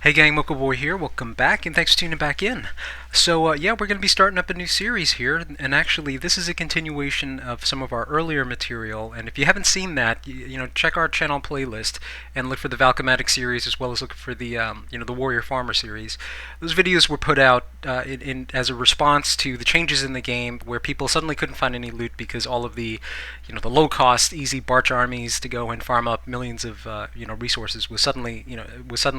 Hey gang, Mocha Boy here. Welcome back, and thanks for tuning back in. Yeah, we're going to be starting up a new series here, and actually, this is a continuation of some of our earlier material. And if you haven't seen that, check our channel playlist and look for the Valk-o-matic series as well as look for the Warrior Farmer series. Those videos were put out as a response to the changes in the game, where people suddenly couldn't find any loot because all of the low-cost, easy barch armies to go and farm up millions of resources was suddenly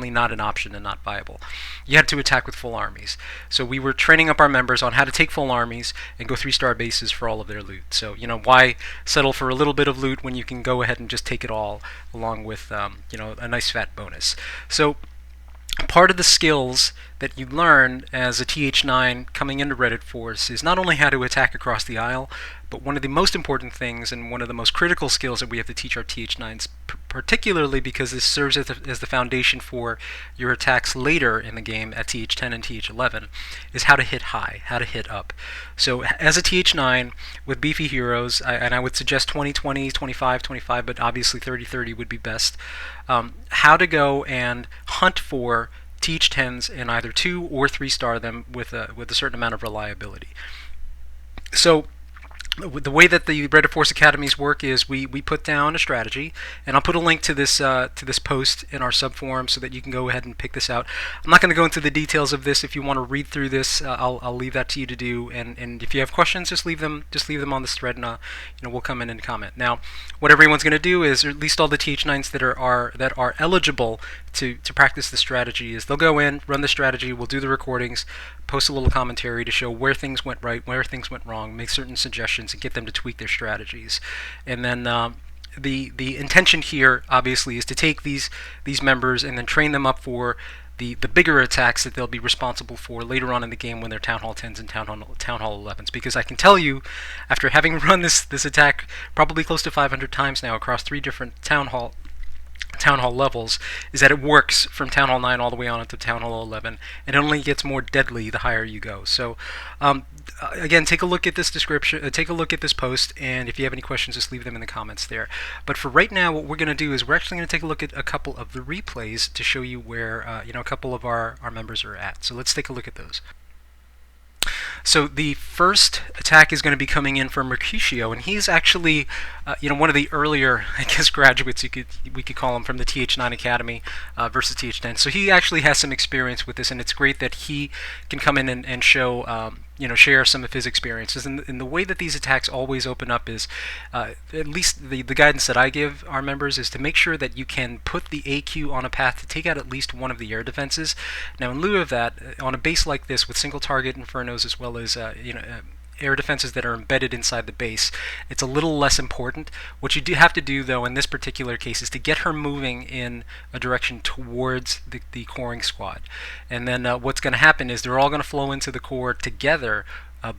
not an option and not viable. You had to attack with full armies. So we were training up our members on how to take full armies and go 3-star bases for all of their loot. So why settle for a little bit of loot when you can go ahead and just take it all along with a nice fat bonus. So part of the skills that you learn as a TH9 coming into Reddit Force is not only how to attack across the aisle, but one of the most important things and one of the most critical skills that we have to teach our TH9s, particularly because this serves as the foundation for your attacks later in the game at TH10 and TH11, is how to hit high, how to hit up. So as a TH9 with beefy heroes, and I would suggest 20-20, 25-25, but obviously 30-30 would be best, how to go and hunt for TH10s and either 2 or 3-star them with a certain amount of reliability. So the way that the Reddit Force Academies work is we put down a strategy, and I'll put a link to this post in our subforum so that you can go ahead and pick this out. I'm not going to go into the details of this. If you want to read through this, I'll leave that to you to do. And if you have questions, just leave them on this thread, and we'll come in and comment. Now, what everyone's going to do is, or at least all the TH9s that are eligible to practice the strategy, is they'll go in, run the strategy, we'll do the recordings, post a little commentary to show where things went right, where things went wrong, make certain suggestions, and get them to tweak their strategies. And then the intention here, obviously, is to take these members and then train them up for the bigger attacks that they'll be responsible for later on in the game when they're Town Hall 10s and Town Hall 11s. Because I can tell you, after having run this attack probably close to 500 times now across 3 different Town Hall levels, is that it works from Town Hall 9 all the way on to Town Hall 11, and it only gets more deadly the higher you go. So again, take a look at this description, take a look at this post, and if you have any questions, just leave them in the comments there. But for right now, what we're going to do is we're actually going to take a look at a couple of the replays to show you where a couple of our members are at. So let's take a look at those. So the first attack is going to be coming in from Mercutio, and he's actually, one of the earlier, I guess, graduates we could call him from the TH9 Academy versus TH10. So he actually has some experience with this, and it's great that he can come in and show, share some of his experiences. And the way that these attacks always open up is, at least the guidance that I give our members, is to make sure that you can put the AQ on a path to take out at least one of the air defenses. Now, in lieu of that, on a base like this with single target infernos as well as air defenses that are embedded inside the base, it's a little less important. What you do have to do, though, in this particular case, is to get her moving in a direction towards the coring squad. And then what's going to happen is they're all going to flow into the core together,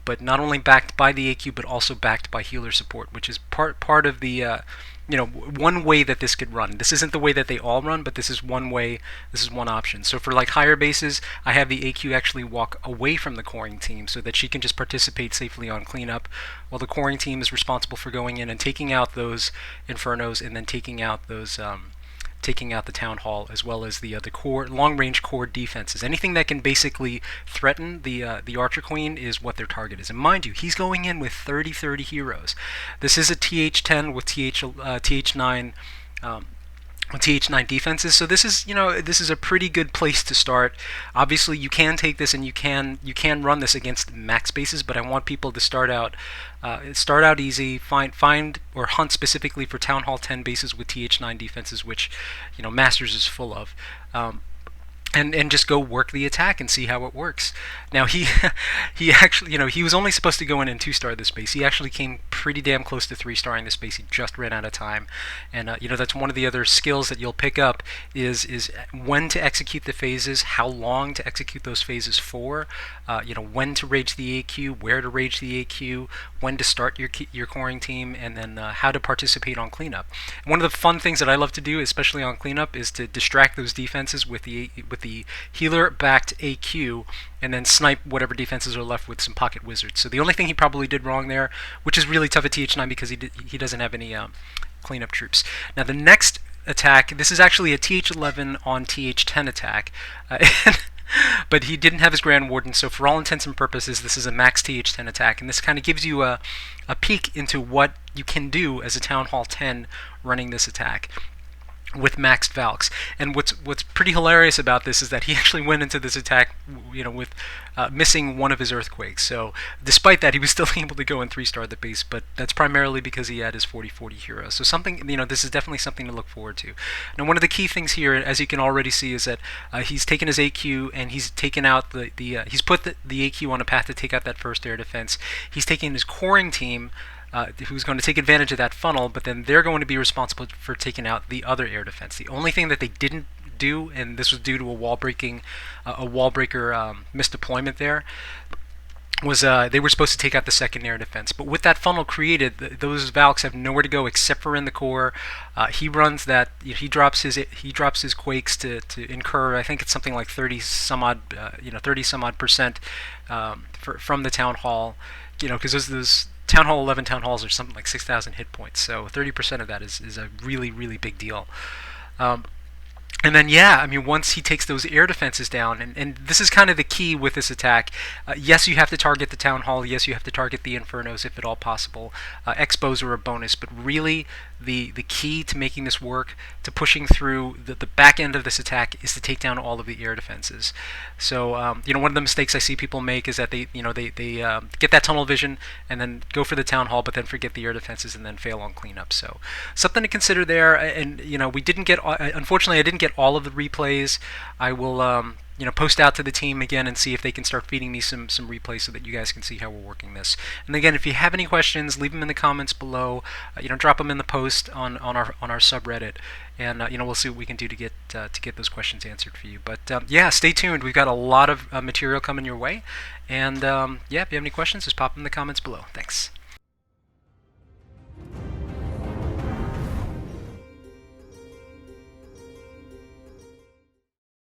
but not only backed by the AQ, but also backed by healer support, which is part of the one way that this could run. This isn't the way that they all run, but this is one way, this is one option. So for like higher bases, I have the AQ actually walk away from the coring team so that she can just participate safely on cleanup, while the coring team is responsible for going in and taking out those infernos and then taking out those taking out the Town Hall, as well as the core, long-range core defenses. Anything that can basically threaten the Archer Queen is what their target is. And mind you, he's going in with 30-30 heroes. This is a TH10 with TH9 defenses, so this is a pretty good place to start. Obviously, you can take this and you can run this against max bases, but I want people to start out easy, find or hunt specifically for Town Hall 10 bases with TH9 defenses, which Masters is full of. And just go work the attack and see how it works. Now he actually, he was only supposed to go in and 2-star this base. He actually came pretty damn close to 3-starring this base. He just ran out of time. And that's one of the other skills that you'll pick up is when to execute the phases, how long to execute those phases for, when to rage the AQ, where to rage the AQ, when to start your coring team, and then how to participate on cleanup. One of the fun things that I love to do, especially on cleanup, is to distract those defenses with the healer-backed AQ, and then snipe whatever defenses are left with some pocket wizards. So the only thing he probably did wrong there, which is really tough at TH9 because he doesn't have any cleanup troops. Now the next attack. This is actually a TH11 on TH10 attack. But he didn't have his Grand Warden, so for all intents and purposes, this is a max TH10 attack, and this kind of gives you a peek into what you can do as a Town Hall 10 running this attack with maxed Valks. And what's pretty hilarious about this is that he actually went into this attack, with missing one of his earthquakes. So despite that, he was still able to go and 3-star the base, but that's primarily because he had his 40/40 hero. So something, this is definitely something to look forward to. Now, one of the key things here, as you can already see, is that he's taken his AQ and he's taken out he's put the AQ on a path to take out that first air defense. He's taken his coring team, who's going to take advantage of that funnel, but then they're going to be responsible for taking out the other air defense. The only thing that they didn't do, and this was due to a wall breaker misdeployment there, was they were supposed to take out the second air defense. But with that funnel created, those Valks have nowhere to go except for in the core. He runs that. He drops his quakes to incur. I think it's something like 30 some odd percent from the town hall. Because those Town Hall 11 Town Halls are something like 6,000 hit points, so 30% of that is a really, really big deal. And then, once he takes those air defenses down, and this is kind of the key with this attack, yes, you have to target the Town Hall, yes, you have to target the Infernos if at all possible. Expos are a bonus, but really the key to making this work, to pushing through the back end of this attack, is to take down all of the air defenses. So, one of the mistakes I see people make is that they get that tunnel vision and then go for the Town Hall, but then forget the air defenses and then fail on cleanup. So, something to consider there. And we didn't get, unfortunately, I didn't get all of the replays. I will post out to the team again and see if they can start feeding me some replays so that you guys can see how we're working this. And again, if you have any questions, leave them in the comments below. Drop them in the post on our subreddit, and we'll see what we can do to get those questions answered for you. But stay tuned. We've got a lot of material coming your way, and if you have any questions, just pop them in the comments below. Thanks.